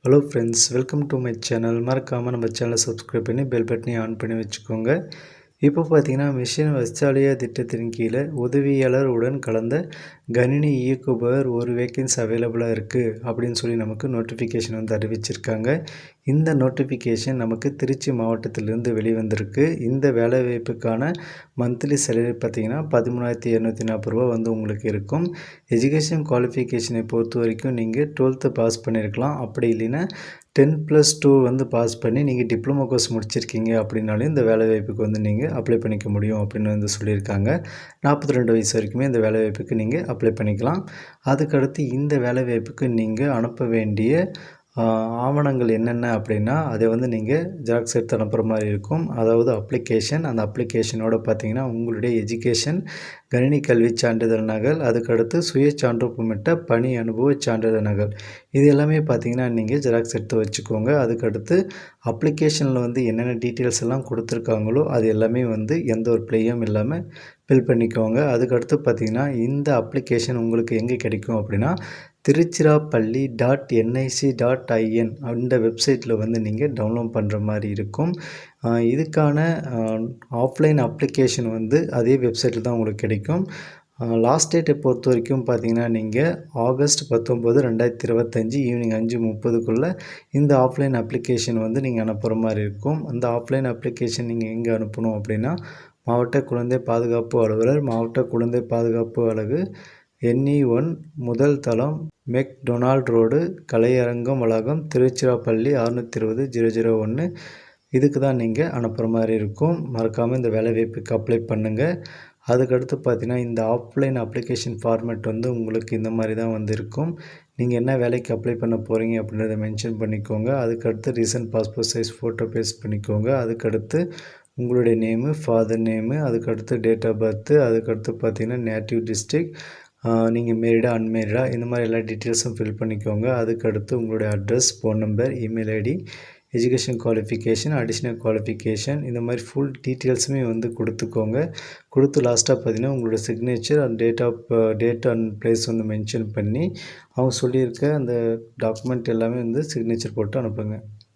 Hello friends, welcome to my channel. மறக்காமல் நம்ம சேனலை சப்ஸ்கிரைப் பண்ணி பெல் பட்டனையும் ஆன் பண்ணி வச்சுக்கோங்க. இப்போ பார்த்தீங்கன்னா, மிஷன் வச்சாலியா திட்டத்தின் கீழே உதவியாளர் உடன் கலந்த கணினி இயக்குபவர் ஒரு வேக்கன்சி அவைலபிளாக இருக்குது அப்படின்னு சொல்லி நமக்கு நோட்டிஃபிகேஷன் வந்து அறிவிச்சிருக்காங்க. இந்த நோட்டிஃபிகேஷன் நமக்கு திருச்சி மாவட்டத்திலிருந்து வெளிவந்திருக்கு. இந்த வேலைவாய்ப்புக்கான மந்த்லி சேலரி பார்த்தீங்கன்னா 13,240 ரூபா வந்து உங்களுக்கு இருக்கும். எஜுகேஷன் குவாலிஃபிகேஷனை பொறுத்த வரைக்கும் நீங்கள் 12th பாஸ் பண்ணியிருக்கலாம். அப்படி இல்லைன்னா 10+2 வந்து பாஸ் பண்ணி நீங்கள் டிப்ளமோ கோர்ஸ் முடிச்சிருக்கீங்க அப்படின்னாலும் இந்த வேலைவாய்ப்புக்கு வந்து நீங்கள் அப்ளை பண்ணிக்க முடியும் அப்படின்னு வந்து சொல்லியிருக்காங்க. 42 வயசு வரைக்குமே இந்த வேலைவாய்ப்புக்கு நீங்கள் அப்ளை பண்ணிக்கலாம். அதுக்கடுத்து இந்த வேலைவாய்ப்புக்கு நீங்கள் அனுப்ப வேண்டிய ஆவணங்கள் என்னென்ன அப்படின்னா, அதை வந்து நீங்கள் ஜெராக்ஸ் எடுத்து அனுப்புகிற மாதிரி இருக்கும். அதாவது அப்ளிகேஷன், அந்த அப்ளிகேஷனோட பார்த்தீங்கன்னா உங்களுடைய எஜுகேஷன், கணினி கல்வி சான்றிதழ் நகல், அதுக்கடுத்து சுய சான்றொப்பமிட்ட பணி அனுபவ சான்றிதழ் நகல், இது எல்லாமே பார்த்தீங்கன்னா நீங்கள் ஜெராக்ஸ் எடுத்து வச்சுக்கோங்க. அதுக்கடுத்து அப்ளிகேஷனில் வந்து என்னென்ன டீட்டெயில்ஸ் எல்லாம் கொடுத்துருக்காங்களோ அது எல்லாமே வந்து எந்த ஒரு ப்ளேயும் இல்லாமல் ஃபில் பண்ணிக்கோங்க. அதுக்கடுத்து பார்த்தீங்கன்னா இந்த அப்ளிகேஷன் உங்களுக்கு எங்கே கிடைக்கும் அப்படின்னா, திருச்சிராப்பள்ளி.nic.in அந்த வெப்சைட்டில் வந்து நீங்கள் டவுன்லோட் பண்ணுற மாதிரி இருக்கும். இதுக்கான ஆஃப்லைன் அப்ளிகேஷன் வந்து அதே வெப்சைட்டில் தான் உங்களுக்கு கிடைக்கும். லாஸ்ட் டேட்டை பொறுத்த வரைக்கும் பார்த்தீங்கன்னா, நீங்கள் ஆகஸ்ட் 19, 2025 ஈவினிங் 5:30க்குள்ளே இந்த ஆஃப்லைன் அப்ளிகேஷன் வந்து நீங்கள் அனுப்புகிற மாதிரி இருக்கும். அந்த ஆஃப்லைன் அப்ளிகேஷன் நீங்கள் எங்கே அனுப்பணும் அப்படின்னா, மாவட்ட குழந்தை பாதுகாப்பு அலுவலர், மாவட்ட குழந்தை பாதுகாப்பு அலகு, NE 1, முதல் தளம், மெக்டொனால்ட் ரோடு, கலையரங்கம் வளாகம், திருச்சிராப்பள்ளி 620-001. இதுக்கு தான் நீங்கள் அனுப்புகிற மாதிரி இருக்கும். மறக்காமல் இந்த வேலைவாய்ப்புக்கு அப்ளை பண்ணுங்கள். அதுக்கடுத்து பார்த்தீங்கன்னா, இந்த ஆஃப்லைன் அப்ளிகேஷன் ஃபார்மேட் வந்து உங்களுக்கு இந்த மாதிரி தான் வந்து இருக்கும். நீங்கள் என்ன வேலைக்கு அப்ளை பண்ண போகிறீங்க அப்படின்றத மென்ஷன் பண்ணிக்கோங்க. அதுக்கடுத்து recent passport size photo paste பண்ணிக்கோங்க. அதுக்கடுத்து உங்களுடைய நேமு, ஃபாதர் நேமு, அதுக்கடுத்து டேட் ஆஃப் பர்த்து, அதுக்கடுத்து பார்த்தீங்கன்னா நேட்டிவ் டிஸ்ட்ரிக்ட், நீங்கள் மேரிடா அன்மேரிடா, இந்த மாதிரி எல்லா டீட்டெயில்ஸும் ஃபில் பண்ணிக்கோங்க. அதுக்கடுத்து உங்களுடைய address, phone number, email ID, education qualification, additional qualification, இந்த மாதிரி ஃபுல் டீட்டெயில்ஸுமே வந்து கொடுத்துக்கோங்க. கொடுத்து லாஸ்ட்டாக பார்த்தீங்கன்னா உங்களோட signature and date and place வந்து மென்ஷன் பண்ணி அவங்க சொல்லியிருக்க அந்த டாக்குமெண்ட் எல்லாமே வந்து சிக்னேச்சர் போட்டு அனுப்புங்க.